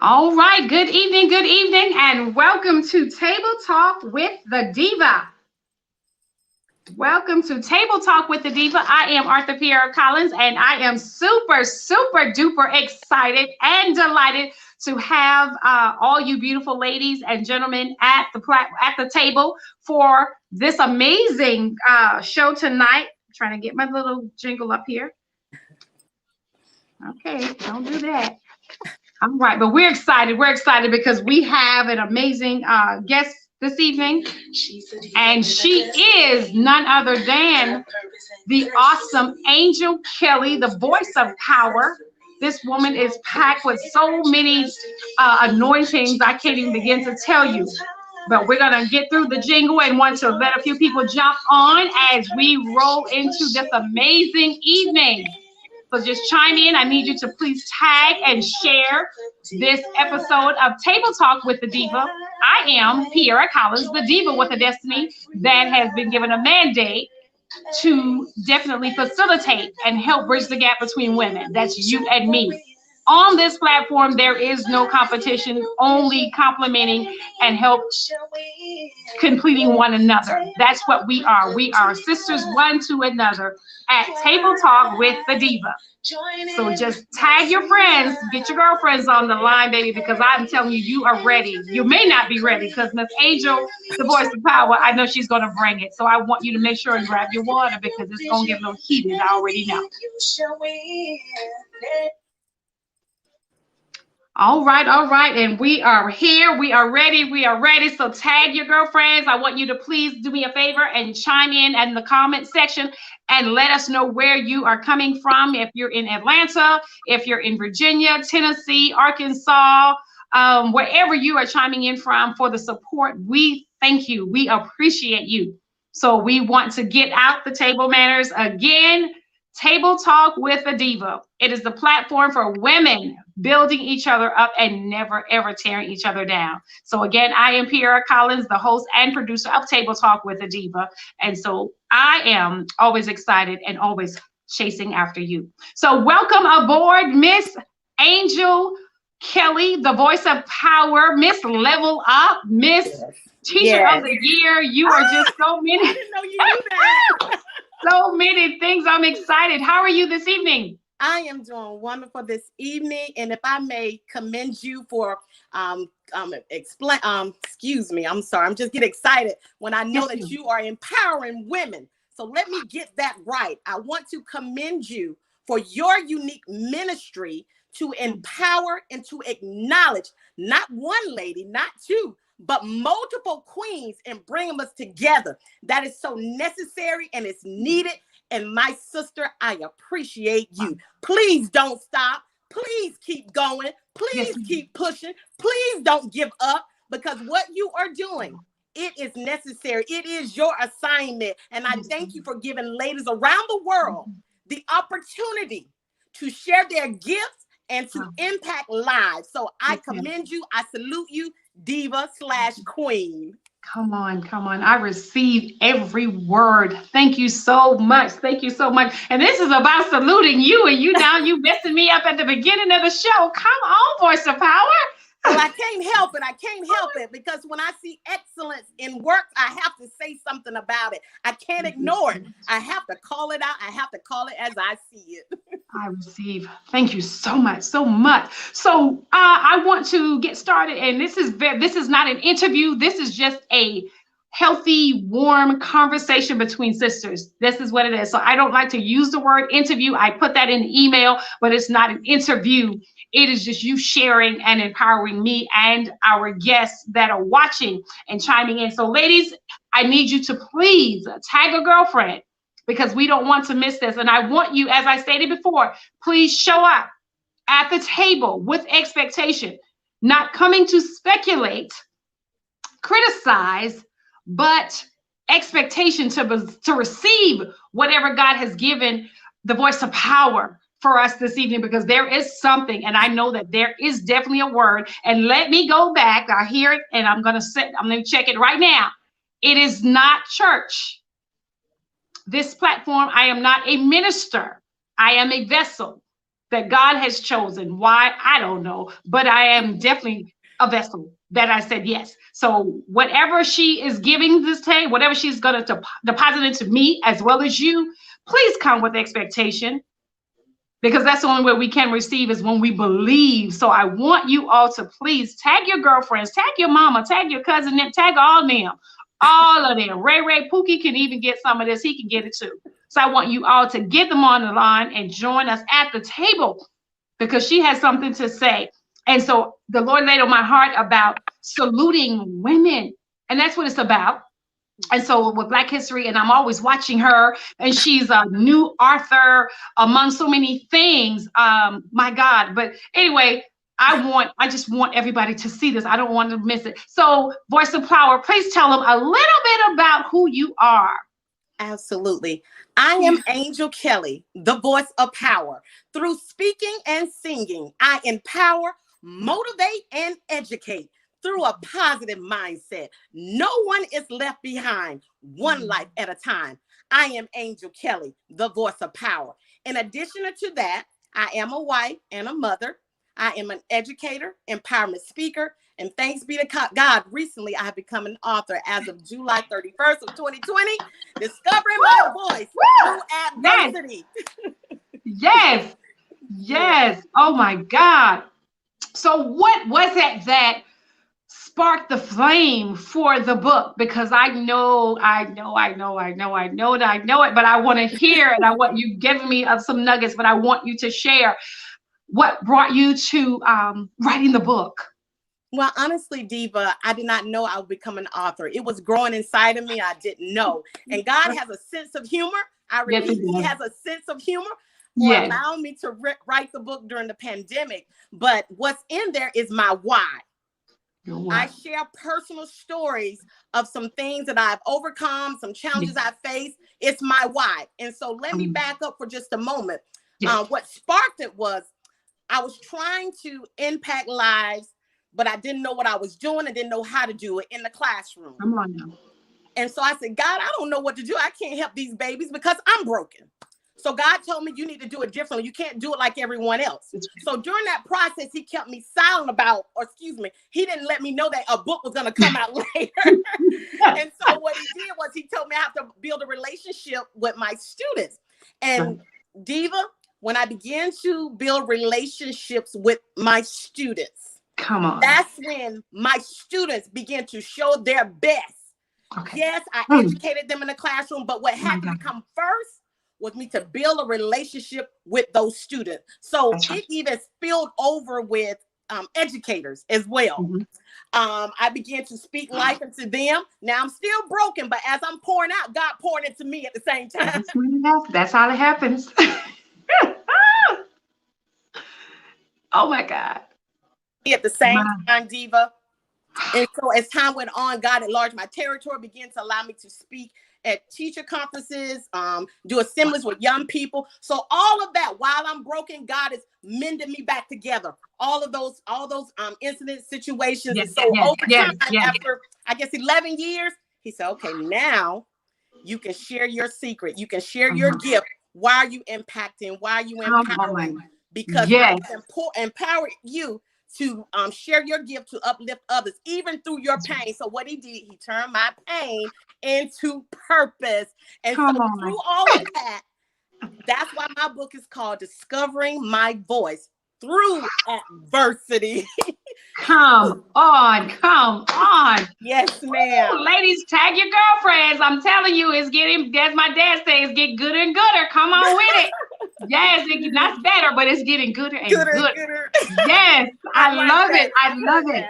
All right, good evening, and welcome to Table Talk with the Diva. Welcome to Table Talk with the Diva. I am Arthur Pierre Collins, and I am super duper excited and delighted to have all you beautiful ladies and gentlemen at the table for this amazing show tonight. I'm trying to get my little jingle up here. Okay, don't do that. All right, but we're excited. We're excited because we have an amazing guest this evening, and she is none other than the awesome Angel Kelly, the voice of power. This woman is packed with so many anointings, I can't even begin to tell you. But we're going to get through the jingle and want to let a few people jump on as we roll into this amazing evening. So just chime in. I need you to please tag and share this episode of Table Talk with the Diva. I am Pierre Collins, the Diva with a destiny that has been given a mandate to definitely facilitate and help bridge the gap between women. That's you and me. On this platform, there is no competition, only complimenting and help completing one another. That's what we are. We are sisters one to another at Table Talk with the Diva. So just tag your friends, get your girlfriends on the line, baby, because I'm telling you, you are ready. You may not be ready because Miss Angel, the voice of power, I know she's going to bring it. So I want you to make sure and grab your water because it's going to get a little heated. I already know. All right, and we are here. We are ready. So tag your girlfriends. I want you to please do me a favor and chime in the comment section and let us know where you are coming from. If you're in Atlanta, if you're in Virginia, Tennessee, Arkansas, wherever you are chiming in from for the support, we thank you. We appreciate you. So we want to get out the table manners again. Table Talk with a Diva. It is the platform for women building each other up and never ever tearing each other down. So again, I am Pierre Collins, the host and producer of Table Talk with a Diva. And so I am always excited and always chasing after you. So welcome aboard, Miss Angel Kelly, the voice of power, Miss Level Up, Miss Teacher of the Year. You are just so many. I didn't know you knew that. So many things. I'm excited. How are you this evening? I am doing wonderful this evening, and if I may commend you for excuse me, I'm sorry, I'm just getting excited when I know that you are empowering women. So let me get that right. I want to commend you for your unique ministry to empower and to acknowledge not one lady, not two, but multiple queens and bring us together. That is so necessary and it's needed. And my sister, I appreciate you. Please don't stop. Please keep going. Please keep pushing. Please don't give up because what you are doing, it is necessary. It is your assignment. And I thank you for giving ladies around the world the opportunity to share their gifts and to impact lives. So I commend you. I salute you. Diva/queen. Come on. I receive every word. Thank you so much. And this is about saluting you, and you messing me up at the beginning of the show. Come on, voice of power. Well, I can't help it because when I see excellence in work, I have to say something about it. I can't ignore it. I have to call it out. I have to call it as I see it. I receive. Thank you so much. So I want to get started, and this is not an interview. This is just a healthy, warm conversation between sisters. This is what it is. So I don't like to use the word interview. I put that in the email, but it's not an interview. It is just you sharing and empowering me and our guests that are watching and chiming in. So ladies, I need you to please tag a girlfriend because we don't want to miss this. And I want you, as I stated before, please show up at the table with expectation, not coming to speculate, criticize, but expectation to receive whatever God has given the voice of power for us this evening, because there is something, and I know that there is definitely a word. And let me go back. I hear it, and I'm going to check it right now. It is not church. This platform, I am not a minister. I am a vessel. that God has chosen. Why? I don't know. But I am definitely a vessel that I said yes. So whatever she is giving this day, whatever she's going to deposit into me as well as you, please come with expectation, because that's the only way we can receive is when we believe. So I want you all to please tag your girlfriends, tag your mama, tag your cousin, tag all them. All of them. Ray Pookie can even get some of this. He can get it too. So I want you all to get them on the line and join us at the table, because she has something to say. And so the Lord laid on my heart about saluting women. And that's what it's about. And so with Black History, and I'm always watching her, and she's a new author among so many things. My God. But anyway, I just want everybody to see this. I don't want to miss it. So Voice of Power, please tell them a little bit about who you are. Absolutely. I am Angel Kelly, the voice of power. Through speaking and singing, I empower, motivate, and educate through a positive mindset. No one is left behind, one life at a time. I am Angel Kelly, the voice of power. In addition to that, I am a wife and a mother. I am an educator, empowerment speaker, and thanks be to God, recently I have become an author as of July 31st of 2020, discovering my voice through adversity. Yes. Yes. Oh my God. So what was it that sparked the flame for the book? Because I know it, but I want to hear it. I want you giving me some nuggets, but I want you to share what brought you to writing the book. Well, honestly, Diva, I did not know I would become an author. It was growing inside of me. I didn't know. And God has a sense of humor. I repeat, He has a sense of humor for allowing me to write the book during the pandemic. But what's in there is my why. I share personal stories of some things that I've overcome, some challenges I've faced. It's my why. And so let me back up for just a moment. What sparked it was I was trying to impact lives, but I didn't know what I was doing. I didn't know how to do it in the classroom. Come on now. And so I said, God, I don't know what to do. I can't help these babies because I'm broken. So God told me you need to do it differently. You can't do it like everyone else. So during that process, He kept me silent about, He didn't let me know that a book was going to come out later. And so what He did was He told me I have to build a relationship with my students. And Diva, when I began to build relationships with my students, come on, that's when my students began to show their best. Okay. Yes, I educated them in the classroom, but what had to come first was me to build a relationship with those students. So it even spilled over with educators as well. I began to speak life into them. Now I'm still broken, but as I'm pouring out, God poured into me at the same time. That's how it happens. Oh my God. At the same time, Diva. And so as time went on, God enlarged my territory, began to allow me to speak at teacher conferences, do assemblies with young people. So all of that, while I'm broken, God is mending me back together. All those incident situations. And so over time, after I guess 11 years, He said, okay, now you can share your secret. You can share your gift. Why are you impacting? Why are you empowering? Because I can empower you to share your gift to uplift others, even through your pain. So what He did, He turned my pain into purpose. And so through all of that, that's why my book is called Discovering My Voice Through Adversity. Come on. Yes, ma'am. Ooh, ladies, tag your girlfriends. I'm telling you, it's getting, as my dad says, get gooder and gooder. Come on with it. Yes, it's not better, but it's getting gooder and gooder. Yes, I love it. I love it.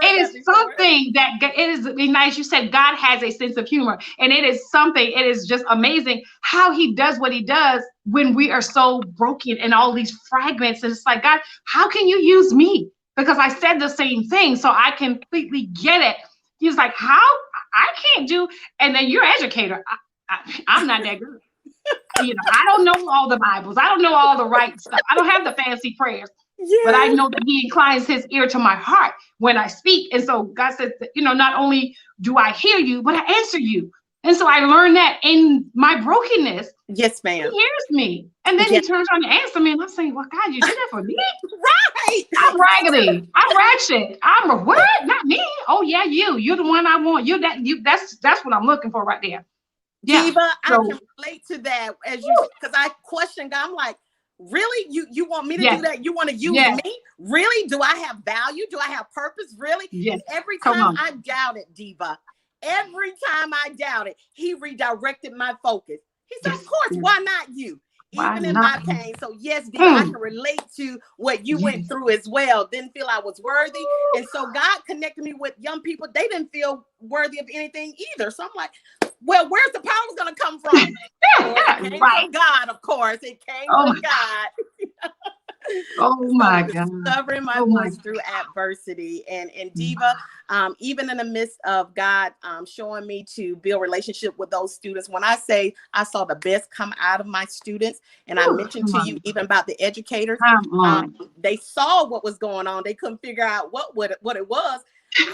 It is something that it is nice. You said God has a sense of humor, and it is something. It is just amazing how He does what He does when we are so broken and all these fragments. And it's like, God, how can you use me? Because I said the same thing, so I completely get it. He's like, how? I can't do. And then you're an educator. I'm not that good. I don't know all the Bibles. I don't know all the right stuff. I don't have the fancy prayers. But I know that He inclines His ear to my heart when I speak. And so God says, not only do I hear you, but I answer you. And so I learned that in my brokenness, Yes, he ma'am. hears me. And then he turns around to answer me. And I'm saying, well, God, you did that for me? Right. I'm raggedy. I'm ratchet. I'm a what? Not me. Oh, yeah, you. You're the one I want. That's what I'm looking for right there. Yeah. Diva, I So, can relate to that as you, because I question God. I'm like, really? You want me to do that? You want to use yes, me? Really? Do I have value? Do I have purpose? Really? yes. And every Come time on. I doubted, Diva, every time I doubted, he redirected my focus. He said, Yes. of course, Yes. why not you? Why Even in my not? pain. So yes, Diva, I can relate to what you went Yes. through as well. Didn't feel I was worthy. And so God connected me with young people. They didn't feel worthy of anything either. So I'm like, well, where's the power going to come from? It came Right. from God, of course. It came Oh, from God. oh So my God. discovering my Oh my voice through adversity, and God. Diva, even in the midst of God showing me to build relationship with those students. When I say I saw the best come out of my students, and I mentioned to you even about the educators, Come on. they saw what was going on. They couldn't figure out what it was.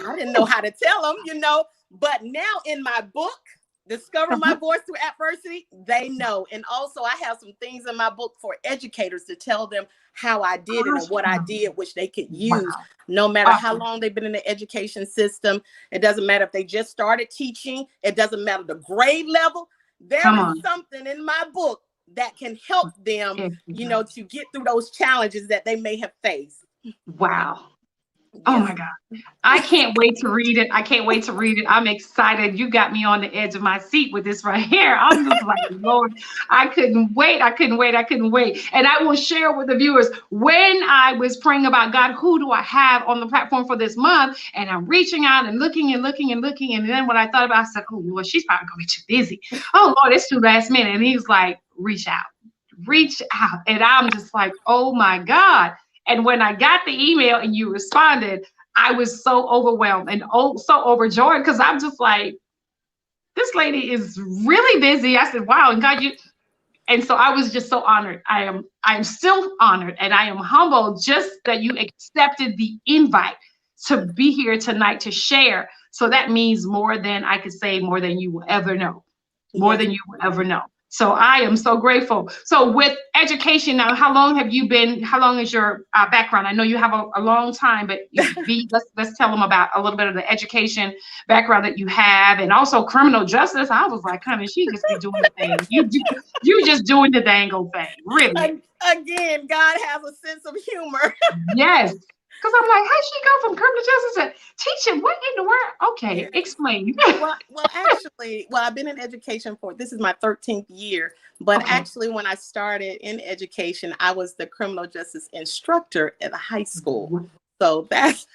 I didn't know how to tell them, But now in my book, Discover My Voice Through Adversity, they know. And also I have some things in my book for educators to tell them how I did it and what I did, which they could use no matter how long they've been in the education system. It doesn't matter if they just started teaching. It doesn't matter the grade level. There is something in my book that can help them, to get through those challenges that they may have faced. Wow. Oh my God. I can't wait to read it. I can't wait to read it. I'm excited. You got me on the edge of my seat with this right here. I'm just like, Lord, I couldn't wait. I couldn't wait. I couldn't wait. And I will share with the viewers when I was praying about God, who do I have on the platform for this month? And I'm reaching out and looking and looking and looking. And then when I thought about it, I said, oh Lord, she's probably gonna be too busy. Oh Lord, it's too last minute. And he's like, reach out. Reach out. And I'm just like, oh my God. And when I got the email and you responded, I was so overwhelmed and so overjoyed because I'm just like, this lady is really busy. I said, wow, and God, and so I was just so honored. I am still honored, and I am humbled just that you accepted the invite to be here tonight to share. So that means more than I could say, more than you will ever know. More than you will ever know. So I am so grateful. So with education now, how long is your background? I know you have a long time, but let's tell them about a little bit of the education background that you have, and also criminal justice. I was like, honey, she just be doing the thing. You just doing the dangle thing, really. Again, God has a sense of humor. Yes. Because I'm like, how'd she go from criminal justice to teaching? What in the world? Okay, explain. Actually, I've been in education this is my 13th year. But actually, when I started in education, I was the criminal justice instructor at a high school. So that's,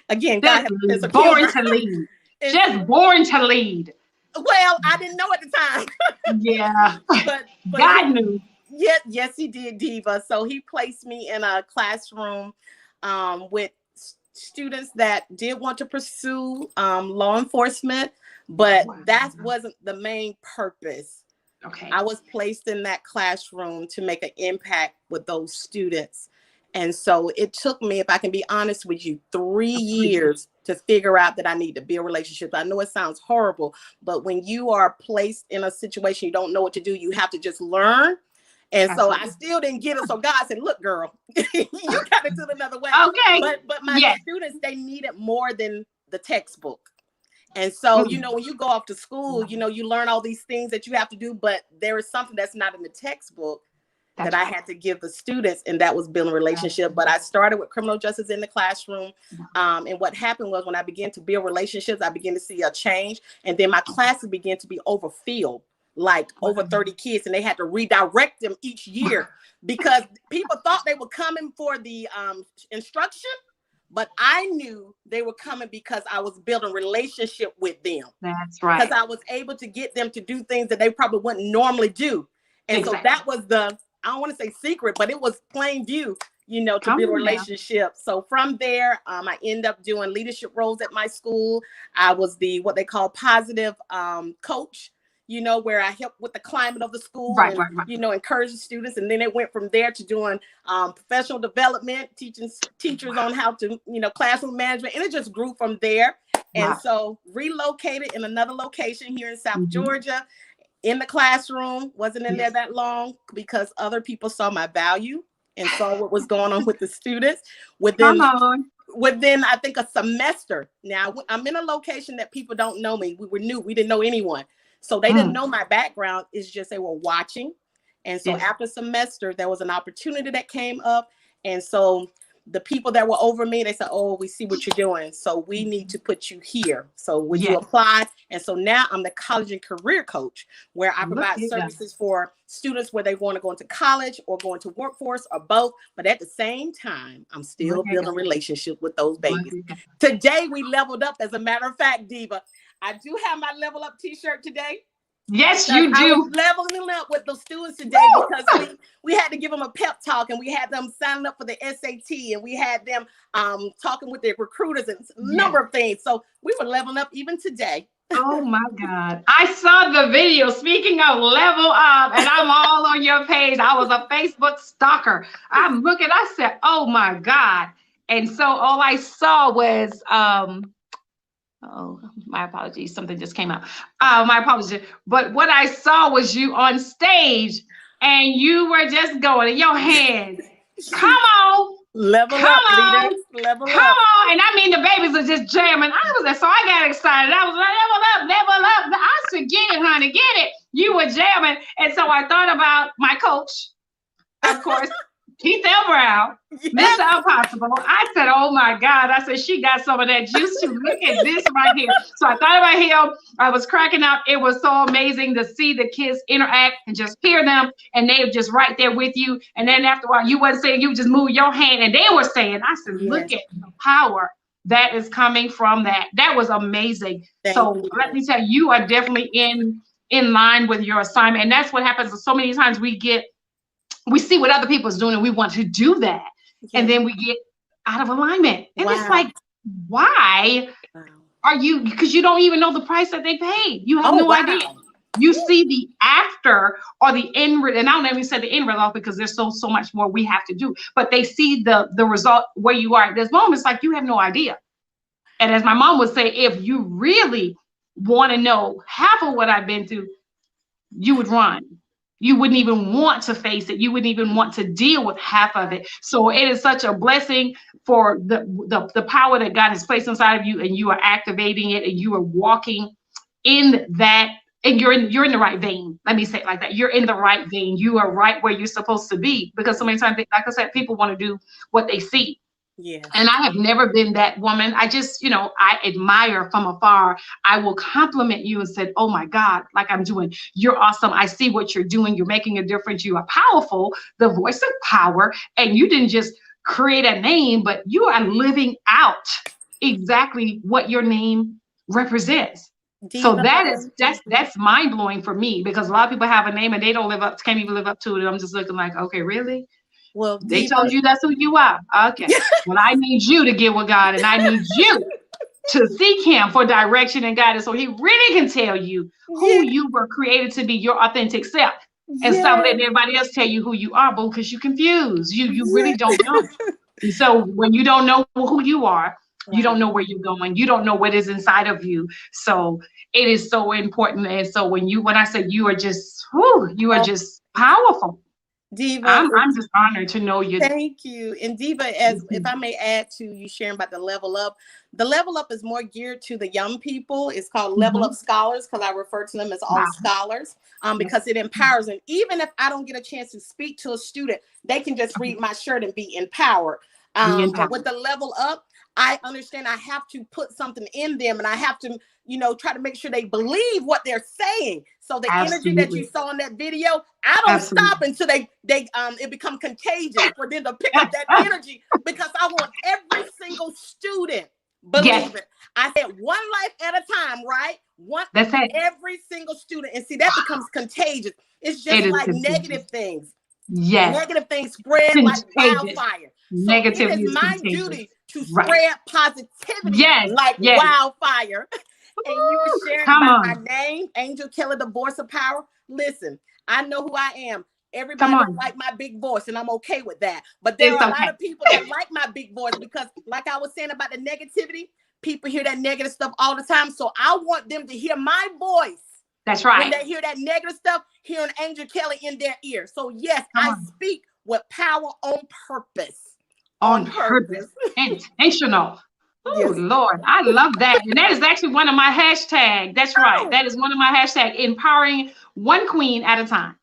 again, God has a sense of humor. To lead. Just born to lead. Well, I didn't know at the time. Yeah. but God knew. Yes, he did, Diva. So he placed me in a classroom with students that did want to pursue law enforcement, but that wasn't the main purpose. Okay. I was placed in that classroom to make an impact with those students. And so it took me, if I can be honest with you, 3 years to figure out that I need to build relationships. I know it sounds horrible, but when you are placed in a situation you don't know what to do, you have to just learn. And so I still didn't get it. So God said, look, girl, you got to do it another way. Okay. But my students, they needed more than the textbook. And so, when you go off to school, you learn all these things that you have to do, but there is something that's not in the textbook that I had to give the students, and that was building a relationship. But I started with criminal justice in the classroom. And what happened was when I began to build relationships, I began to see a change. And then my classes began to be overfilled, like over 30 kids, and they had to redirect them each year because people thought they were coming for the instruction, but I knew they were coming because I was building relationship with them. That's right. Because I was able to get them to do things that they probably wouldn't normally do. And so that was I don't want to say secret, but it was plain view, to build a relationship. So from there, I ended up doing leadership roles at my school. I was what they call positive coach, where I helped with the climate of the school and, encourage the students. And then it went from there to doing professional development, teaching teachers on how to, classroom management. And it just grew from there. And Wow. so relocated in another location here in South Mhm. Georgia, in the classroom, wasn't in there Yes. that long because other people saw my value and saw what was going on with the students. Come Within on. I think a semester. Now I'm in a location that people don't know me. We were new. We didn't know anyone. So they didn't Mm. know my background. It's just they were watching. And so Yes. after semester, there was an opportunity that came up. And so the people that were over me, they said, oh, we see what you're doing. So we need to put you here. So would you Yes. apply? And so now I'm the college and career coach, where I Look provide at that. services for students where they want to go into college or go into workforce or both. But at the same time, I'm still Look at building God. relationships with those Look babies. at God. Today we leveled up. As a matter of fact, Diva, I do have my level up t-shirt today. Yes, Because you I was do. leveling up with the students today because we had to give them a pep talk, and we had them signing up for the SAT, and we had them talking with their recruiters and a number of things. So we were leveling up even today. Oh my God. I saw the video. Speaking of level up, and I'm all on your page. I was a Facebook stalker. I'm looking, I said, oh my God. And so all I saw was oh, my apologies. Something just came out. My apologies. But what I saw was you on stage and you were just going in your hands. Come on. Level Come up, on. leaders. Level Come up. on. And I mean, the babies are just jamming. I was there. So I got excited. I was like, level up, level up. I said, get it, honey, get it. You were jamming. And so I thought about my coach, of course, Keith Brown, Yes. Mr. Impossible. I said, oh my God. I said, she got some of that juice too. Look at this right here. So I thought about him. I was cracking up. It was so amazing to see the kids interact and just hear them. And they were just right there with you. And then after a while, you wasn't saying, you just move your hand. And they were saying, I said, look Yes. at the power that is coming from that. That was amazing. So Thank you. let me tell you, you are definitely in line with your assignment. And that's what happens. So many times we see what other people's doing and we want to do that. Yes. And then we get out of alignment. And Wow. it's like, why are you, because you don't even know the price that they paid. You have no idea. You see the after or the end, and I don't even say the end result because there's so much more we have to do, but they see the result where you are at this moment. It's like you have no idea. And as my mom would say, if you really want to know half of what I've been through, you would run. You wouldn't even want to face it. You wouldn't even want to deal with half of it. So it is such a blessing for the power that God has placed inside of you, and you are activating it, and you are walking in that, and you're in the right vein. Let me say it like that. You're in the right vein. You are right where you're supposed to be, because so many times, like I said, people want to do what they see. Yeah. And I have never been that woman. I just, I admire from afar. I will compliment you and say, oh my God, like I'm doing, you're awesome. I see what you're doing. You're making a difference. You are powerful, the voice of power. And you didn't just create a name, but you are living out exactly what your name represents. Diva. So that's mind blowing for me, because a lot of people have a name and they can't even live up to it. I'm just looking like, okay, really? Well, They Diva, told you that's who you are. Okay. Well, I need you to get with God, and I need you to seek him for direction and guidance, so he really can tell you who you were created to be, your authentic self. And stop letting everybody else tell you who you are, boo, because you're confused. You really don't know. And so when you don't know who you are, you don't know where you're going. You don't know what is inside of you. So it is so important. And so when I say you are just, you are just powerful. Diva, I'm just honored to know you. Thank you. And Diva, as if I may add to you sharing about the level up is more geared to the young people. It's called Level Up Scholars, because I refer to them as all scholars, because it empowers them. Even if I don't get a chance to speak to a student, they can just read my shirt and be empowered. But with the level up, I understand I have to put something in them, and I have to, try to make sure they believe what they're saying. So the energy that you saw in that video, I don't stop until it become contagious for them to pick up that energy, because I want every single student, believe it. I said one life at a time, right? Every single student, and see that becomes contagious. It's just like negative things. Yes. Negative things spread like wildfire. So it is my duty to spread positivity like wildfire. And you were sharing about my name, Angel Keller, the voice of power. Listen, I know who I am. Everybody don't like my big voice, and I'm okay with that. But there are a lot of people that like my big voice, because like I was saying about the negativity, People hear that negative stuff all the time. So I want them to hear my voice. That's right. When they hear that negative stuff, hearing Angel Kelly in their ear. So yes, I speak with power on purpose. On purpose. Intentional. Oh, Lord, I love that. And that is actually one of my hashtags. That's right. That is one of my hashtags, empowering one queen at a time.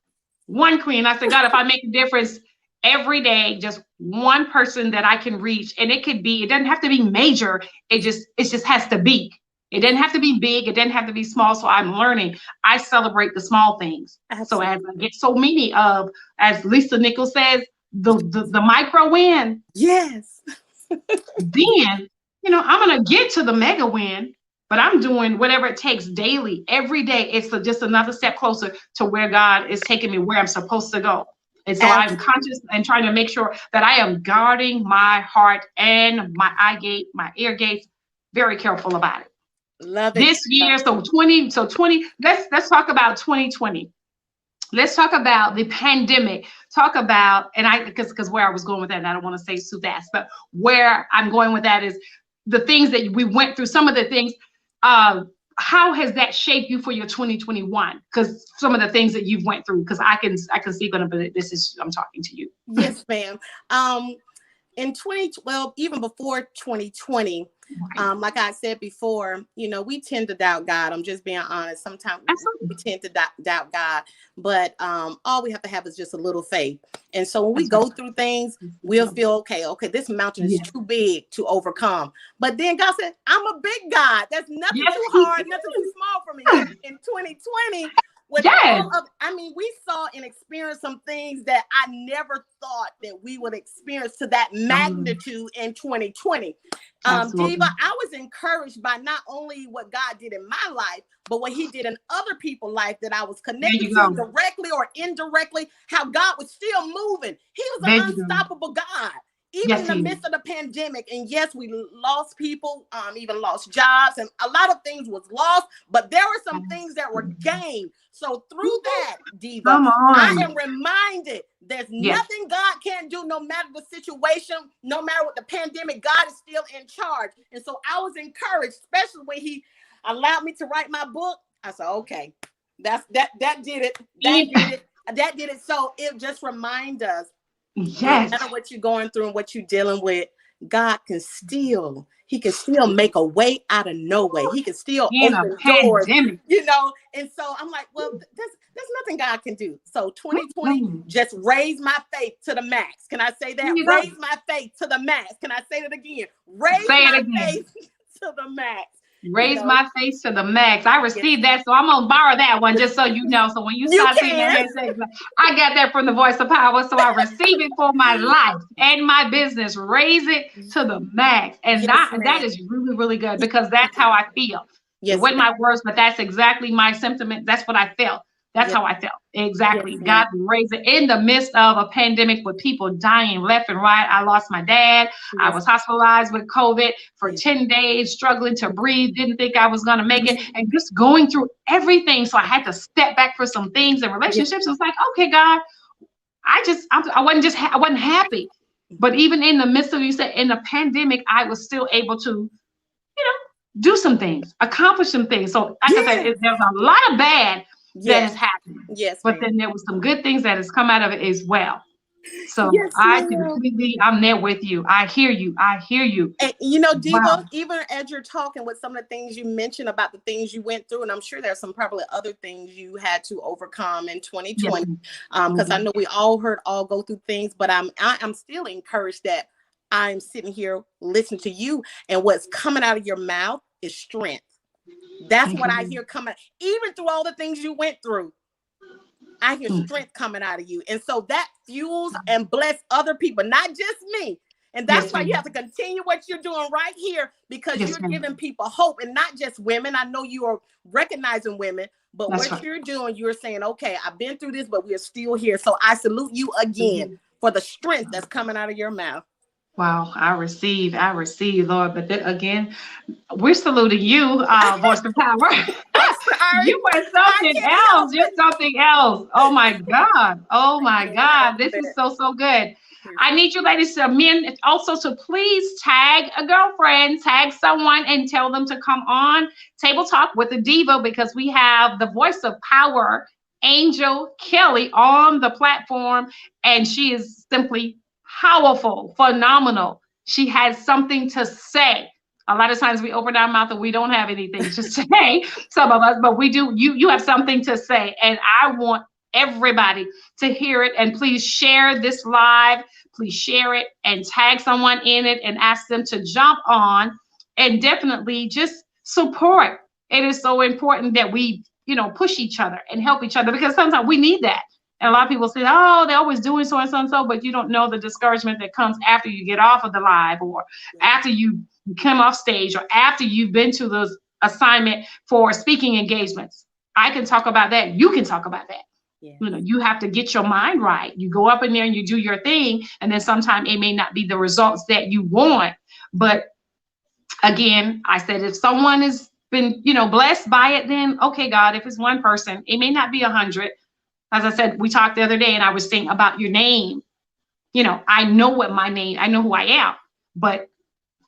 One queen. I said, God, if I make a difference every day, just one person that I can reach, and it doesn't have to be major. It just has to be. It doesn't have to be big. It doesn't have to be small. So I'm learning. I celebrate the small things. Absolutely. So as I get so many of, as Lisa Nichols says, the micro win. Yes. Then, I'm going to get to the mega win, but I'm doing whatever it takes daily, every day. It's just another step closer to where God is taking me, where I'm supposed to go. And so I'm conscious and trying to make sure that I am guarding my heart and my eye gate, my ear gates, very careful about it. Love it. This year, so 20, let's talk about 2020. Let's talk about the pandemic. Talk about, because where I was going with that, and I don't want to say too fast, but where I'm going with that is the things that we went through, some of the things, how has that shaped you for your 2021? Because some of the things that you've went through, because I can see, but I'm talking to you. Yes, ma'am. In 2012, even before 2020, like I said before, we tend to doubt God. I'm just being honest. Sometimes we tend to doubt God, but all we have to have is just a little faith. And so when we go through things, we'll feel, okay, this mountain is too big to overcome. But then God said, I'm a big God. There's nothing too hard, nothing too small for me. In 2020, we saw and experienced some things that I never thought that we would experience to that magnitude in 2020. Diva, I was encouraged by not only what God did in my life, but what he did in other people's life that I was connected to directly or indirectly, how God was still moving. He was an unstoppable God. Even in the midst of the pandemic, and yes, we lost people, even lost jobs, and a lot of things was lost, but there were some things that were gained. So through that, Diva, I am reminded there's nothing God can't do, no matter the situation, no matter what the pandemic, God is still in charge. And so I was encouraged, especially when he allowed me to write my book. I said, okay, that did it. That did it. So it just reminds us, no matter what you're going through and what you're dealing with, God can still make a way out of no way. He can still open doors, And so I'm like, well, there's nothing God can do. So 2020 just raised my faith to the max. Can I say that? Raise my faith to the max. Can I say that again? Raise my faith to the max. Raise my face to the max. I received that, so I'm gonna borrow that one just so you know. So when you start seeing that, I got that from the Voice of Power, so I receive it for my life and my business. Raise it to the max, and that is really, really good because that's how I feel. It wasn't my words, but that's exactly my sentiment. That's what I felt. That's how I felt. Exactly. God raised it in the midst of a pandemic with people dying left and right. I lost my dad. I was hospitalized with COVID for 10 days, struggling to breathe. Didn't think I was going to make it. And just going through everything. So I had to step back for some things and relationships. It was like, okay, God, I wasn't happy. But even in the midst of, you said, in the pandemic, I was still able to, do some things, accomplish some things. So like I said, there's a lot of bad that has happened. But then there was some good things that has come out of it as well. So I'm there with you. I hear you. And Diva, even as you're talking with some of the things you mentioned about the things you went through, and I'm sure there's some probably other things you had to overcome in 2020. Because I know we all go through things, but I'm still encouraged that I'm sitting here listening to you, and what's coming out of your mouth is strength. That's what I hear coming, even through all the things you went through. I hear strength coming out of you. And so that fuels and bless other people, not just me. And that's why you have to continue what you're doing right here, because you're giving people hope, and not just women. I know you are recognizing women, but what you're doing, you're saying, okay, I've been through this, but we are still here. So I salute you again for the strength that's coming out of your mouth. Wow, I receive, Lord. But then again, we're saluting you, Voice of Power. You are something else. You're something else. Oh my God. This is so good. I need you ladies to men also to please tag a girlfriend, tag someone, and tell them to come on Table Talk with the Diva, because we have the voice of power, Angel Kelly, on the platform, and she is simply powerful, phenomenal. She has something to say. A lot of times we open our mouth and we don't have anything to say, some of us, but we do. You have something to say, and I want everybody to hear it. And please share this live. Please share it and tag someone in it and ask them to jump on and definitely just support. It is so important that we, push each other and help each other, because sometimes we need that. And a lot of people say, oh, they're always doing so and so and so, but you don't know the discouragement that comes after you get off of the live, or after you come off stage, or after you've been to the assignment for speaking engagements. I can talk about that. You can talk about that. Yeah. You have to get your mind right. You go up in there and you do your thing, and then sometimes it may not be the results that you want. But again, I said, if someone has been, blessed by it, then okay, God, if it's one person, it may not be 100. As I said, we talked the other day and I was saying about your name. I know what my name, I know who I am, but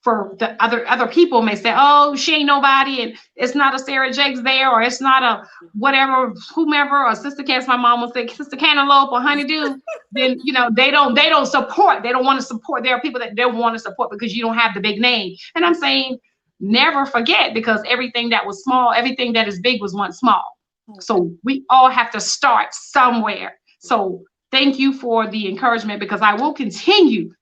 for the other people may say, oh, she ain't nobody, and it's not a Sarah Jakes there, or it's not a whatever, whomever, or Sister Cass, my mom will say, Sister Cantaloupe or Honeydew, then, they don't support. They don't want to support. There are people that don't want to support because you don't have the big name. And I'm saying, never forget, because everything that was small, everything that is big was once small. So we all have to start somewhere. So thank you for the encouragement, because I will continue.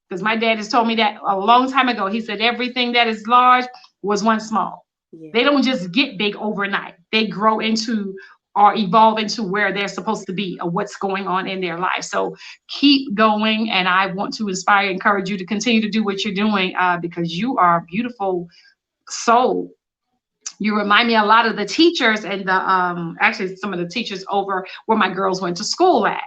Because my dad has told me that a long time ago. He said everything that is large was once small. Yeah. They don't just get big overnight. They grow into or evolve into where they're supposed to be, or what's going on in their life. So keep going. And I want to inspire, encourage you to continue to do what you're doing, because you are a beautiful soul. You remind me a lot of the teachers and the actually some of the teachers over where my girls went to school at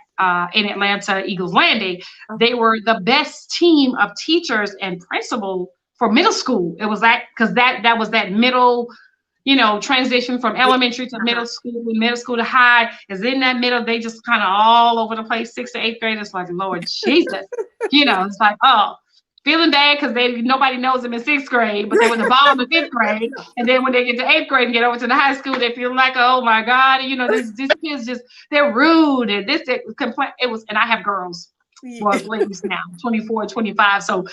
in Atlanta, Eagles Landing. They were the best team of teachers and principal for middle school. It was because that was that middle, transition from elementary to middle school to high. Is in that middle, they just kind of all over the place. 6th to 8th grade, it's like, Lord Jesus, it's like, oh. Feeling bad because nobody knows them in 6th grade, but they were the bomb in 5th grade. And then when they get to 8th grade and get over to the high school, they feel like, oh my God, these kids they're rude and this complaint. And I have girls, well, ladies now, 24, 25. So,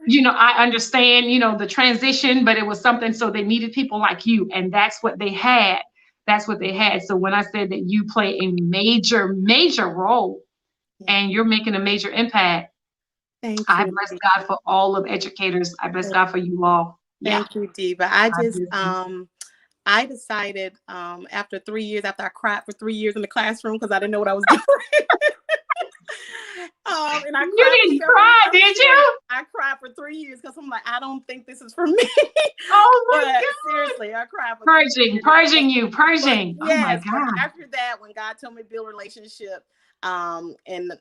I understand, the transition, but it was something. So they needed people like you, and that's what they had. So when I said that you play a major, major role, and you're making a major impact, I bless God for all of educators. I bless God for you all. Thank you, Diva. I decided after 3 years, after I cried for 3 years in the classroom because I didn't know what I was doing. And you didn't cry, did you? I cried for 3 years because I'm like, I don't think this is for me. Oh my God. Seriously, I cried for purging. But, yes, oh my God. After that, when God told me to build a relationship, and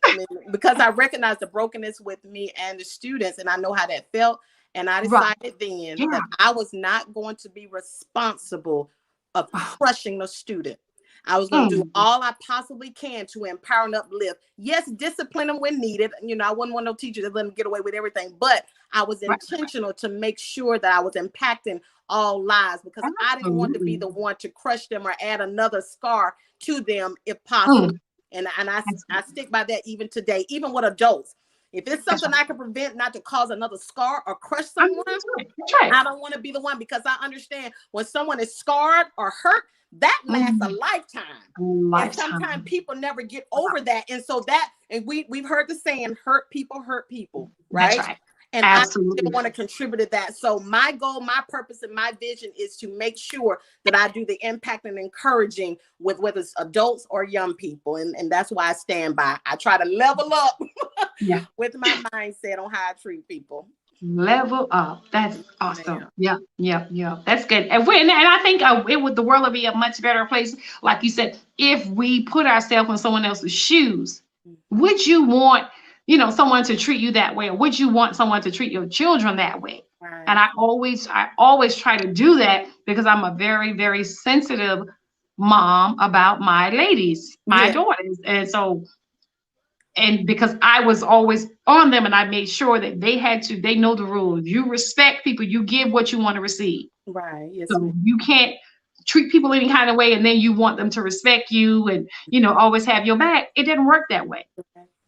because I recognized the brokenness with me and the students, and I know how that felt, and I decided then that I was not going to be responsible of crushing the student. I was going to do all I possibly can to empower and uplift. Yes, discipline them when needed. I wasn't one of those teachers that let them get away with everything, but I was intentional to make sure that I was impacting all lives, because I didn't want to be the one to crush them or add another scar to them if possible. And I stick by that even today, even with adults. If it's something I can prevent not to cause another scar or crush someone, I don't want to be the one, because I understand when someone is scarred or hurt, that lasts a lifetime. And sometimes people never get over that. And so we've heard the saying, hurt people, right? That's right. And absolutely. I didn't want to contribute to that. So my goal, my purpose, and my vision is to make sure that I do the impact and encouraging with whether it's adults or young people. And that's why I stand by. I try to level up with my mindset on how I treat people. Level up. That's awesome. Yeah. That's good. And I think the world would be a much better place, like you said, if we put ourselves in someone else's shoes. Would you want someone to treat you that way? Or would you want someone to treat your children that way? Right. And I always try to do that, because I'm a very, very sensitive mom about my ladies, my daughters. And so And because I was always on them and I made sure that they know the rules. You respect people, you give what you want to receive. Right. Yes, So ma'am. you can't treat people any kind of way and then you want them to respect you and, always have your back. It didn't work that way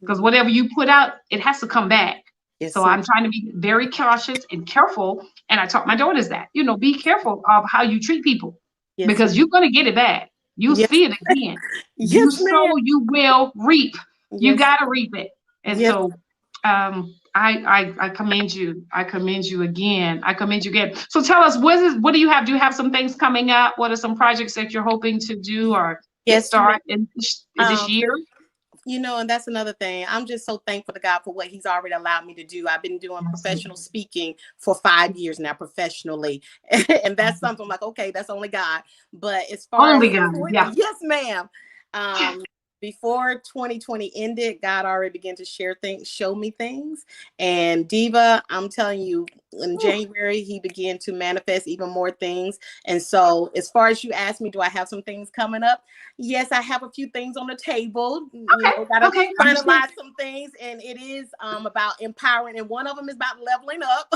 because Mhm. whatever you put out, it has to come back. So Yes, ma'am. I'm trying to be very cautious and careful. And I taught my daughters that, be careful of how you treat people Yes, because you're going to get it back. You'll yes, see it again. You yes, sow, ma'am. you will reap. You Yes, got to reap it. And yes. so I commend you. I commend you again. I commend you again. So tell us, what do you have? Do you have some things coming up? What are some projects that you're hoping to do or get Yes, ma'am. started in this year? And that's another thing. I'm just so thankful to God for what He's already allowed me to do. I've been doing professional speaking for 5 years now, professionally. And that's something like, okay, that's only God. But as far as, Only God. Yeah. yes, ma'am. Before 2020 ended, God already began to show me things. And Diva, I'm telling you, in January, He began to manifest even more things. And so as far as you asked me, do I have some things coming up? Yes, I have a few things on the table. Gotta Okay. finalize some things, and it is about empowering, and one of them is about leveling up.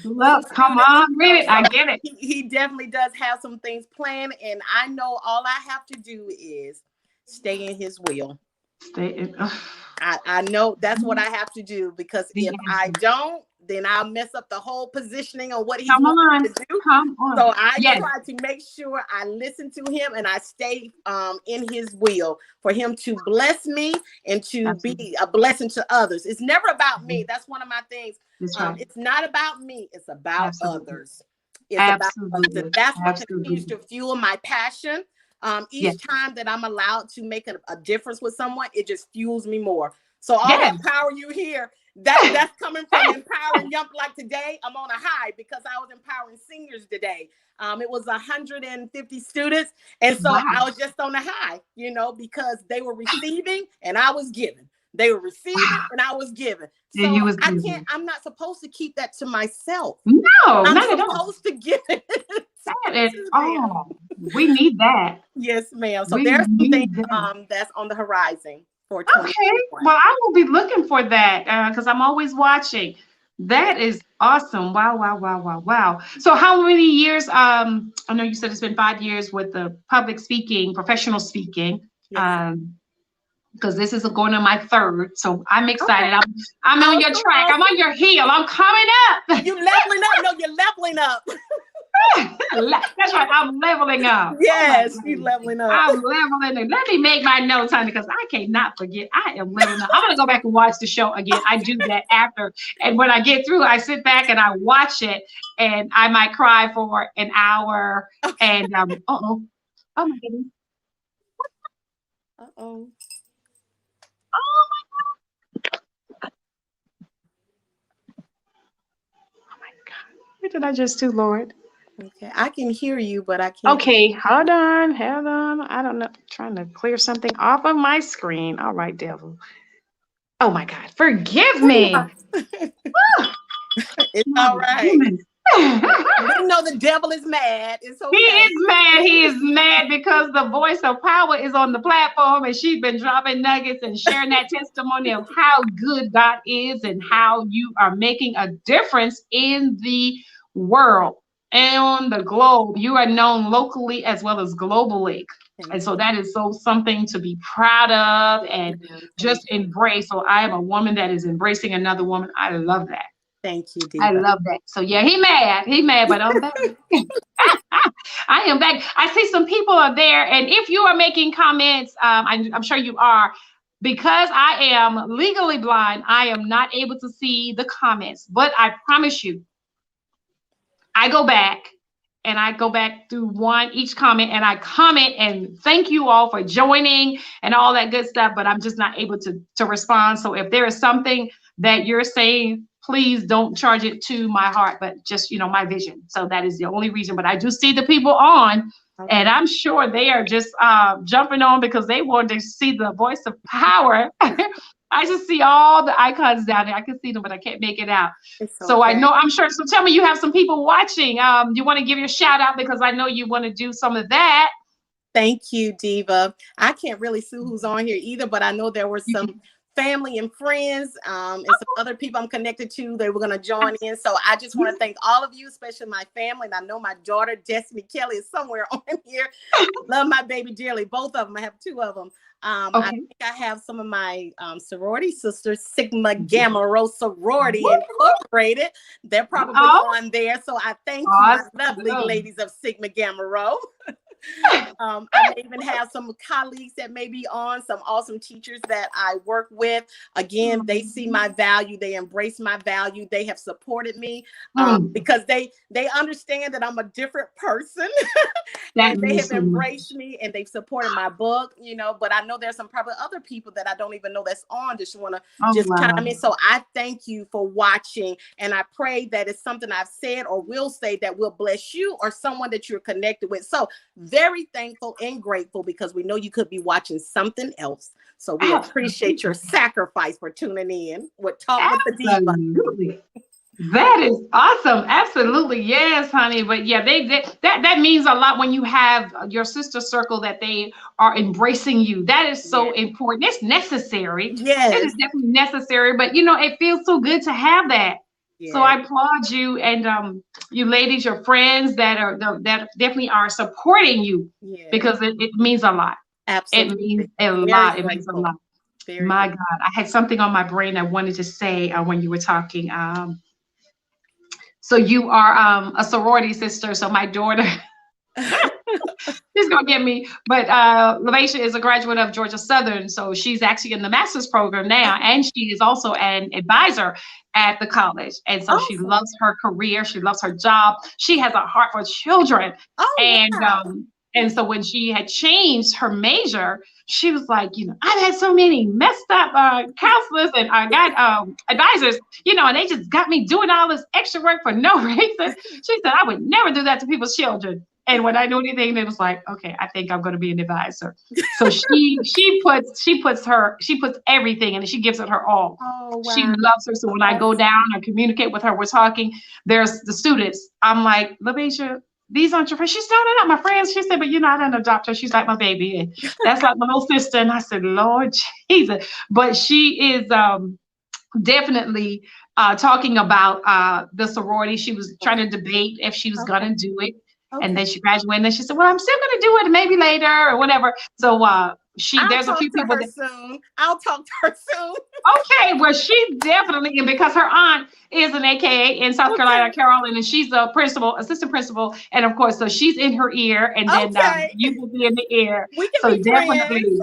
Love, come on, read it. I get it. He definitely does have some things planned, and I know all I have to do is stay in His will. Stay in. I know that's what I have to do, because if I don't, then I'll mess up the whole positioning on what He's wanting to do. Come on. So I Yes. try to make sure I listen to Him and I stay in His will for Him to bless me and to be a blessing to others. It's never about me. That's one of my things. It's not about me. It's about others. It's about others. That's what continues to fuel my passion. Each time that I'm allowed to make a difference with someone, it just fuels me more. So all that power you hear, that's coming from empowering young. Like today, I'm on a high because I was empowering seniors today. It was 150 students, and so I was just on a high, because they were receiving and I was giving. They were receiving and I was giving. So I'm not supposed to keep that to myself. No, I'm not at all. supposed to give it. We need that. Yes, ma'am. So there's some things that's on the horizon for 2021. Okay. Well, I will be looking for that because I'm always watching. That is awesome. Wow, wow, wow, wow, wow. So how many years? I know you said it's been 5 years with the public speaking, professional speaking. Yes. Because this is going on my 3rd, so I'm excited. Okay. I'm on your track. I'm on your heel. I'm coming up. You leveling up? No, you're leveling up. That's right. I'm leveling up. Yes, you're leveling up. I'm leveling up. Let me make my notes, honey, because I cannot forget. I am leveling up. I'm gonna go back and watch the show again. I do that after, and when I get through, I sit back and I watch it, and I might cry for an hour. And oh my goodness. Oh my God. What did I just do, Lord? Okay, I can hear you, but I can't. Okay, hold on. I don't know. I'm trying to clear something off of my screen. All right, devil. Oh my God, forgive me. It's all right. You know the devil is mad. It's okay. He is mad. He is mad because the voice of power is on the platform and she's been dropping nuggets and sharing that testimony of how good God is and how you are making a difference in the world and on the globe. You are known locally as well as globally. And so that is something to be proud of and just embrace. So I am a woman that is embracing another woman. I love that. Thank you, Diva. I love that. So yeah, he mad, but I'm back. I am back. I see some people are there, and if you are making comments, I'm sure you are, because I am legally blind, I am not able to see the comments, but I promise you, I go back through each comment, and I comment and thank you all for joining and all that good stuff, but I'm just not able to respond. So if there is something that you're saying, please don't charge it to my heart, but just, my vision. So that is the only reason. But I do see the people on, and I'm sure they are just jumping on because they want to see the voice of power. I just see all the icons down there. I can see them, but I can't make it out. So I know, I'm sure. So tell me, you have some people watching. You want to give your shout out because I know you want to do some of that. Thank you, Diva. I can't really see who's on here either, but I know there were some family and friends, and some other people I'm connected to. They were going to join in. So I just want to thank all of you, especially my family. And I know my daughter, Destiny Kelly, is somewhere on here. Love my baby dearly. Both of them. I have 2 of them. I think I have some of my sorority sisters, Sigma Gamma Rho Sorority Incorporated. They're probably on there. So I thank you, my lovely ladies of Sigma Gamma Rho. I may even have some colleagues that may be on, some awesome teachers that I work with. Again, they see my value, they embrace my value, they have supported me because they understand that I'm a different person. And they have embraced me and they've supported my book, you know. But I know there's some probably other people that I don't even know that's on, just want to chime in. So I thank you for watching, and I pray that it's something I've said or will say that will bless you or someone that you're connected with. So very thankful and grateful, because we know you could be watching something else. So we appreciate your sacrifice for tuning in with Talk with the Diva. That is awesome. Absolutely. Yes, honey. But yeah, that means a lot when you have your sister circle that they are embracing you. That is so important. It's necessary. Yes. It is definitely necessary. But you know, it feels so good to have that. Yes. So I applaud you and you ladies, your friends that definitely are supporting you because it means a lot. Absolutely. It means a lot. It means a lot. My God, I had something on my brain I wanted to say when you were talking. So you are a sorority sister. So my daughter, she's gonna get me. But Lavaisha is a graduate of Georgia Southern, so she's actually in the master's program now, and she is also an advisor at the college. And so she loves her career, she loves her job. She has a heart for children. And so when she had changed her major, she was like, you know, I've had so many messed up counselors and I got advisors, you know, and they just got me doing all this extra work for no reason. She said, I would never do that to people's children. And when I knew anything, it was like, okay, I think I'm going to be an advisor. So she puts everything and she gives it her all. Oh, wow. She loves her. So when I go down or communicate with her, we're talking, there's the students. I'm like, Lavaisha, these aren't your friends. She said, no, they're not my friends. She said, but you know, I didn't adopt her. She's like my baby. And that's like my little sister. And I said, Lord Jesus. But she is definitely talking about the sorority. She was trying to debate if she was going to do it. And then she graduated. And then she said, well, I'm still going to do it maybe later or whatever. So there's a few people soon. I'll talk to her soon. Okay, well, she definitely, and because her aunt is an AKA in South Carolina, Carolyn, and she's a assistant principal, and of course, so she's in her ear, and then you will be in the ear. We can be definitely,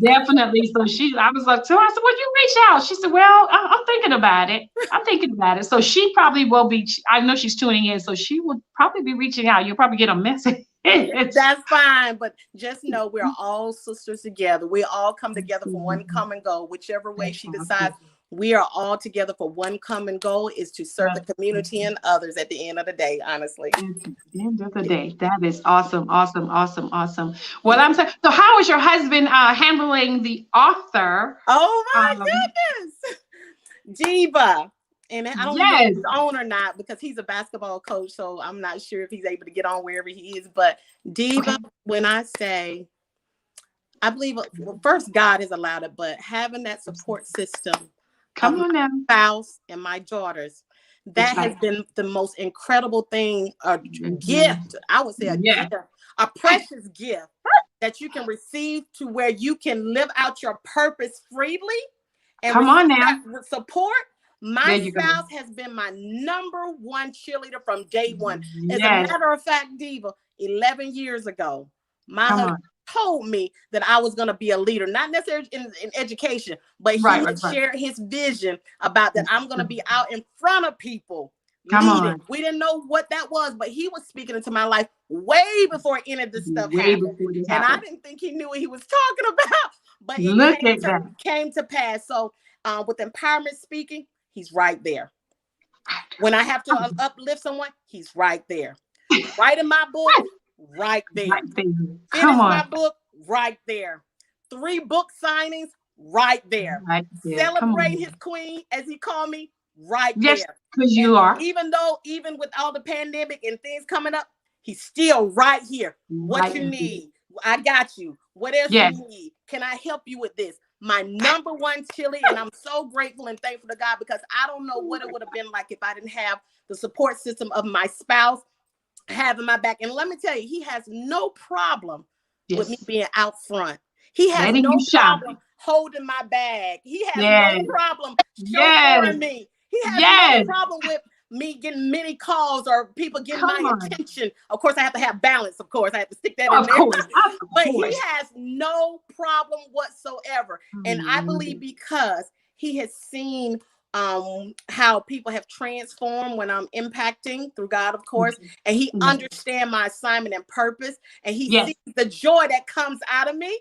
definitely. So I was like, so I said, well, you reach out. She said, well, I'm thinking about it. So she probably will be. I know she's tuning in, so she will probably be reaching out. You'll probably get a message. That's fine, but just know we're all sisters together. We all come together for one common goal. Whichever way she decides, we are all together for one common goal, is to serve the community and others at the end of the day, honestly. At the end of the day. That is awesome, awesome, awesome, awesome. Well, I'm saying, so how is your husband handling the author? Oh my goodness. Diva. And I don't know if he's on or not, because he's a basketball coach, so I'm not sure if he's able to get on wherever he is. But Diva, when I say, I believe, well, first God has allowed it, but having that support system, my spouse and my daughters, that has been the most incredible thing, a gift. I would say gift, a precious gift that you can receive, to where you can live out your purpose freely and support. My spouse has been my number one cheerleader from day one. As a matter of fact, Diva, 11 years ago, my husband told me that I was going to be a leader, not necessarily in education, but he shared his vision about that I'm going to be out in front of people leading. We didn't know what that was, but he was speaking into my life way before any of this stuff happened. And I didn't think he knew what he was talking about, but it came to pass. So with empowerment speaking, he's right there. When I have to uplift someone, he's right there. Writing my book, right there. Finish my book, right there. 3 book signings, right there. Celebrate his queen, as he called me, right there. Because you are. Even with all the pandemic and things coming up, he's still right here. What you need, I got you. What else you need? Can I help you with this? my number one chili, and I'm so grateful and thankful to God, because I don't know what it would have been like if I didn't have the support system of my spouse having my back. And let me tell you, he has no problem with me being out front. He has Letting no you shine. problem holding my bag. He has Yes. no problem Yes. chauffeuring me. He has Yes. no problem with me getting many calls or people getting Come my on. attention. Of course, I have to have balance. Of course, I have to stick that in Of there. course. But he has no problem whatsoever. And I believe it. because he has seen how people have transformed when I'm impacting through God, of course, and he understands my assignment and purpose, and he sees the joy that comes out of me,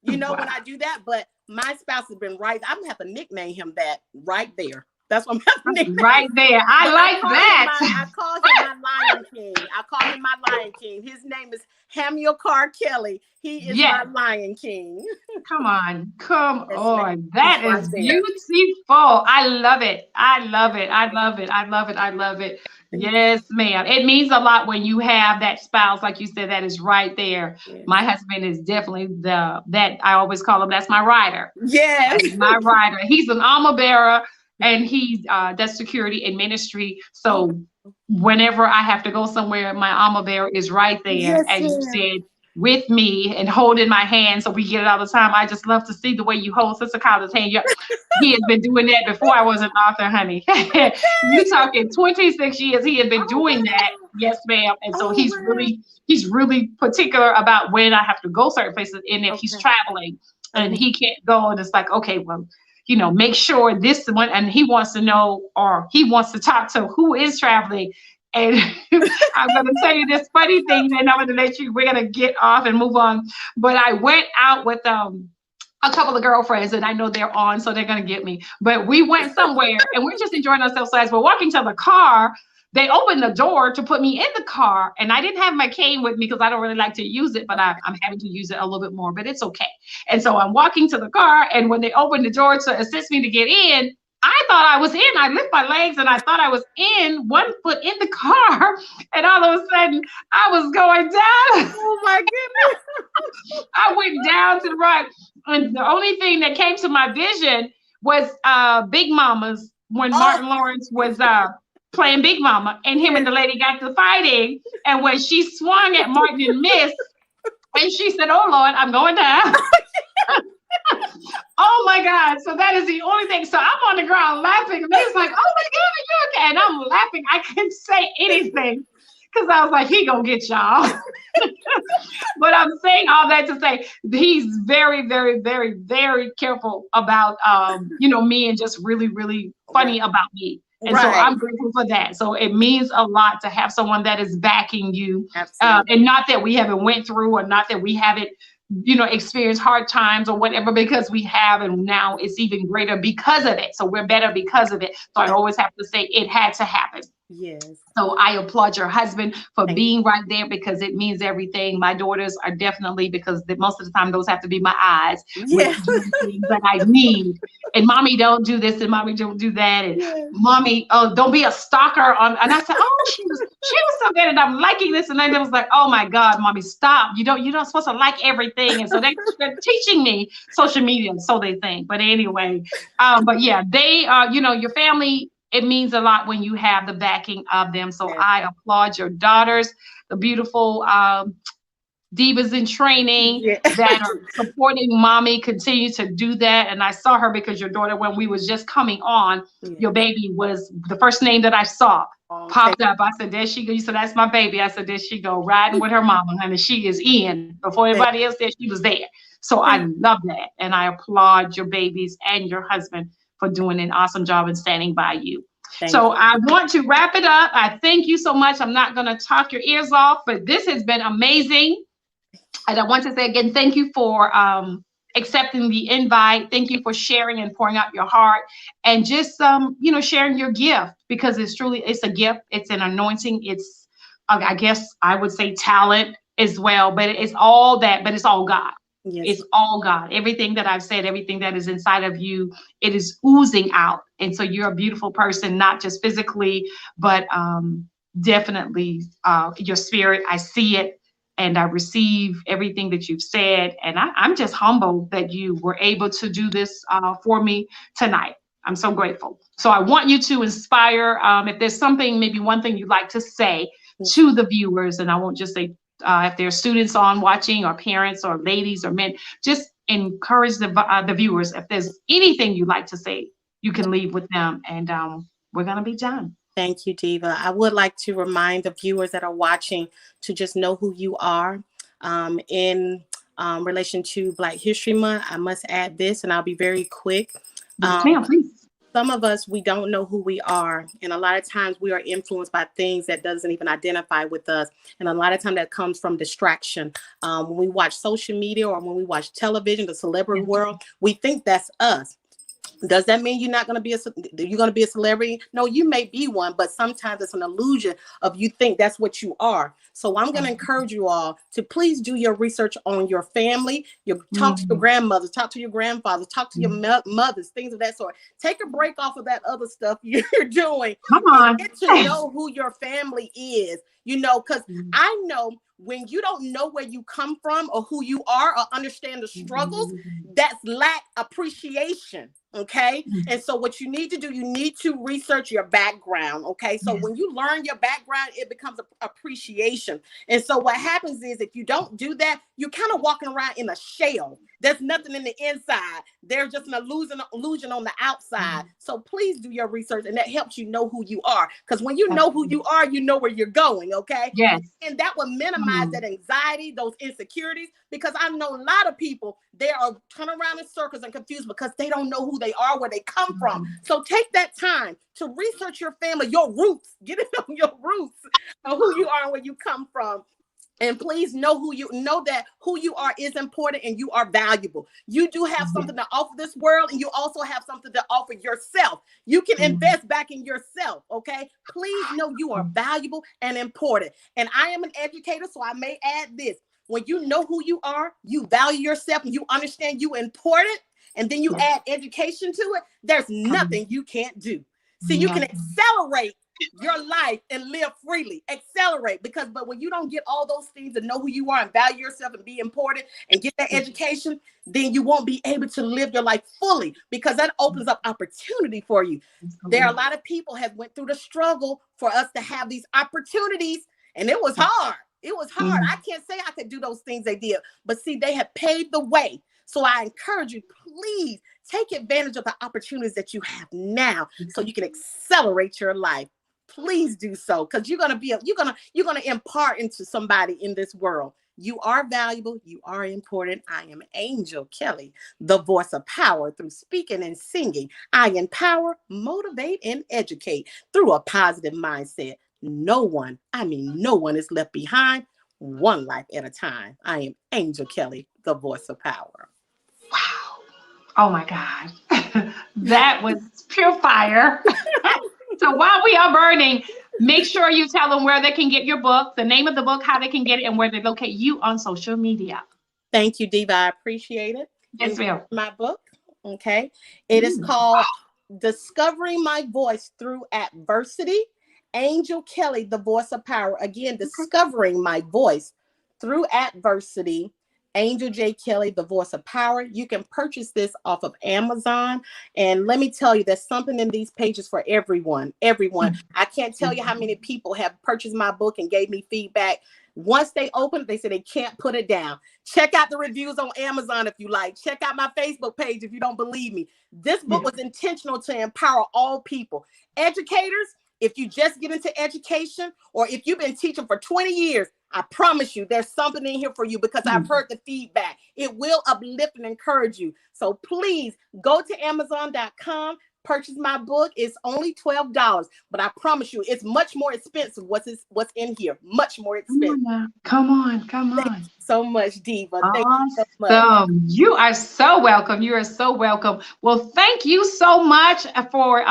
you know, when I do that. But my spouse has been right. I'm gonna have to nickname him that right there. That's what I'm having to nickname. Right there. I like that. I call him my Lion King. I call him my Lion King. His name is Hamilcar Kelly. He is my Lion King. Come on. Come on. That is beautiful. I love it. I love it. I love it. I love it. I love it. Yes, ma'am. It means a lot when you have that spouse, like you said, that is right there. Yes. My husband is definitely that I always call him, that's my rider. Yes. That's my rider. He's an armor bearer, and he does security and ministry. So whenever I have to go somewhere, my armor bearer is right there, as you said, with me and holding my hand. So we get it all the time. I just love to see the way you hold Sister Kyla's hand. He has been doing that before I was an author, honey. You talking 26 years. He has been doing that. Yes, ma'am. And so he's really particular about when I have to go certain places, and if he's traveling and he can't go, and it's like, okay, well, you know, make sure this one, and he wants to know, or he wants to talk to who is traveling. And I'm going to tell you this funny thing, and I'm going to let you, we're going to get off and move on. But I went out with a couple of girlfriends, and I know they're on, so they're going to get me. But we went somewhere, and we're just enjoying ourselves. So as we're walking to the car, they opened the door to put me in the car, and I didn't have my cane with me because I don't really like to use it, but I'm having to use it a little bit more, but it's okay. And so I'm walking to the car, and when they opened the door to assist me to get in, I thought I was in. I lift my legs, and I thought I was in, one foot in the car, and all of a sudden I was going down. Oh my goodness. I went down to the right, and the only thing that came to my vision was Big Mama's, when Martin Lawrence was playing Big Mama, and him and the lady got to fighting, and when she swung at Martin and missed, and she said, "Oh Lord, I'm going down." Oh my God. So that is the only thing. So I'm on the ground laughing, and he's like, "Oh my God, are you okay?" And I'm laughing. I couldn't say anything because I was like, he gonna get y'all. But I'm saying all that to say he's very, very, very, very careful about me, and just really, really funny about me. And so I'm grateful for that. So it means a lot to have someone that is backing you. And not that we haven't went through, or not that we haven't, experienced hard times or whatever, because we have, and now it's even greater because of it. So we're better because of it. So I always have to say it had to happen. Yes. So I applaud your husband for being right there, because it means everything. My daughters are definitely, because most of the time those have to be my eyes with things that I need. And mommy, don't do this, and mommy, don't do that, and mommy, don't be a stalker on. And I said, she was so good, and I'm liking this, and then it was like, oh my God, mommy, stop! You're not supposed to like everything. And so they're teaching me social media, so they think. But anyway, but yeah, they are, your family. It means a lot when you have the backing of them. So I applaud your daughters, the beautiful divas in training that are supporting mommy. Continue to do that. And I saw her because your daughter, when we was just coming on, your baby was the first name that I saw popped up. I said, there she go. You said, that's my baby. I said, there she go, riding with her mama. Honey, she is in. Before anybody else said, she was there. So I love that. And I applaud your babies and your husband for doing an awesome job and standing by you. So I want to wrap it up. I thank you so much. I'm not going to talk your ears off, but this has been amazing. And I want to say again, thank you for accepting the invite. Thank you for sharing and pouring out your heart, and just sharing your gift, because it's a gift. It's an anointing. It's I guess I would say talent as well, but it's all that, but it's all God. Yes. It's all God. Everything that I've said, everything that is inside of you, it is oozing out. And so you're a beautiful person, not just physically, but definitely your spirit. I see it. and I receive everything that you've said. And I'm just humbled that you were able to do this for me tonight. I'm so grateful. So I want you to inspire, if there's something, maybe one thing you'd like to say to the viewers, and I won't just say if there's students on watching or parents or ladies or men, just encourage the viewers. If there's anything you'd like to say, you can leave with them, and we're going to be done. Thank you, Diva. I would like to remind the viewers that are watching to just know who you are. In relation to Black History Month, I must add this, and I'll be very quick. Ma'am, please. Some of us, we don't know who we are. And a lot of times we are influenced by things that doesn't even identify with us. And a lot of time that comes from distraction. When we watch social media or when we watch television, the celebrity world, we think that's us. Does that mean you're not going to be a celebrity? No, you may be one, but sometimes it's an illusion of you think that's what you are. So I'm going to encourage you all to please do your research on your family. Talk to your grandmothers, talk to your grandfathers, talk to your mothers, things of that sort. Take a break off of that other stuff you're doing. Come on. Get to know who your family is, because I know when you don't know where you come from or who you are or understand the struggles, that's lack appreciation. Okay. And so what you need to do, you need to research your background. Okay. So when you learn your background, it becomes appreciation. And so what happens is if you don't do that, you're kind of walking around in a shell. There's nothing in the inside. There's just an illusion on the outside. So please do your research, and that helps you know who you are. Because when you know who you are, you know where you're going. Okay. Yes. And that will minimize that anxiety, those insecurities, because I know a lot of people, they are turning around in circles and confused because they don't know who they are, where they come from. So take that time to research your family, your roots, get to know your roots of who you are and where you come from. And please know that who you are is important and you are valuable. You do have something to offer this world, and you also have something to offer yourself. You can invest back in yourself, okay? Please know you are valuable and important. And I am an educator, so I may add this. When you know who you are, you value yourself, and you understand you important, and then you add education to it, there's nothing you can't do. See, you can accelerate your life and live freely. Accelerate, but when you don't get all those things and know who you are and value yourself and be important and get that education, then you won't be able to live your life fully, because that opens up opportunity for you. There are a lot of people have went through the struggle for us to have these opportunities, and it was hard. It was hard. I can't say I could do those things they did, but see, they have paved the way. So I encourage you, please take advantage of the opportunities that you have now so you can accelerate your life. Please do so, because you're gonna impart into somebody in this world. You are valuable. You are important. I am Angel Kelly, the voice of power. Through speaking and singing, I empower, motivate, and educate through a positive mindset. No one is left behind, one life at a time. I am Angel Kelly, the voice of power. Wow. Oh my God. That was pure fire. So while we are burning, make sure you tell them where they can get your book, the name of the book, how they can get it, and where they locate you on social media. Thank you, Diva. I appreciate it. Yes, ma'am. My book, okay? It is called Discovering My Voice Through Adversity. Angel Kelly, the voice of power. Again, discovering my voice through adversity. Angel J. Kelly, the voice of power. You can purchase this off of Amazon. And let me tell you, there's something in these pages for everyone. Everyone. I can't tell you how many people have purchased my book and gave me feedback. Once they open it, they say they can't put it down. Check out the reviews on Amazon if you like. Check out my Facebook page if you don't believe me. This book was intentional to empower all people. Educators, if you just get into education, or if you've been teaching for 20 years, I promise you there's something in here for you, because I've heard the feedback. It will uplift and encourage you. So please go to Amazon.com, purchase my book. It's only $12, but I promise you it's much more expensive what's in here. Much more expensive. Come on. Thank you so much, Diva. Thank you so much. You are so welcome. You are so welcome. Well, thank you so much for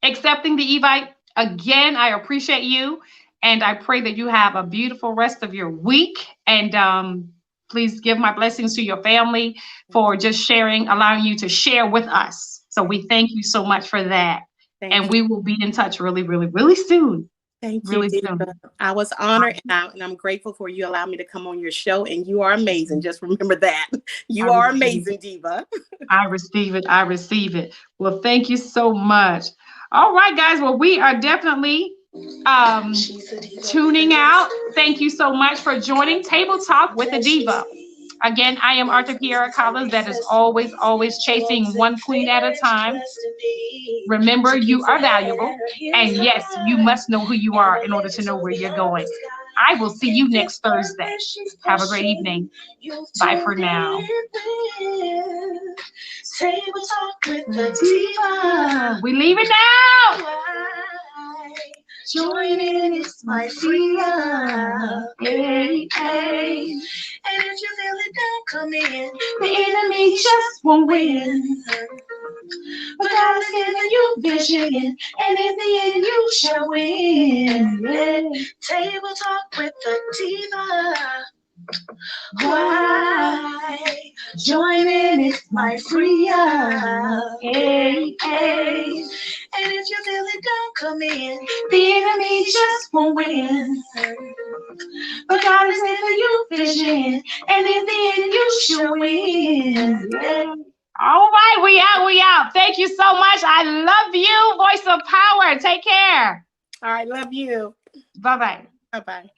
accepting the invite. Again, I appreciate you, and I pray that you have a beautiful rest of your week. And please give my blessings to your family for just sharing, allowing you to share with us. So we thank you so much for that. And we will be in touch really, really, really soon. Thank you, really Diva. soon. I was honored, and I'm grateful for you allowing me to come on your show. And you are amazing. Just remember that. You are amazing, Diva. I receive it. I receive it. Well, thank you so much. All right, guys. Well, we are definitely tuning out. Thank you so much for joining Table Talk with the Diva. Again, I am Arthur Kiara Collins, that is always chasing one queen at a time. Remember, you are valuable, and yes, you must know who you are in order to know where you're going. I will see you next Thursday. Have a great evening. Bye for now. Table Talk with the Diva. We leaving now. Joining is my freedom. Hey, hey. And if you feel it, don't come in. The enemy just won't win. But God has given you vision, and in the end you shall win. Yeah. Table Talk with the Diva. Why? Joining is my freedom. Hey, hey. And if you feel it, don't come in. The enemy just won't win. But God has given you vision, and in the end you shall win. Yeah. All right, we out. Thank you so much. I love you. Voice of power. Take care. All right, love you. Bye-bye. Bye-bye.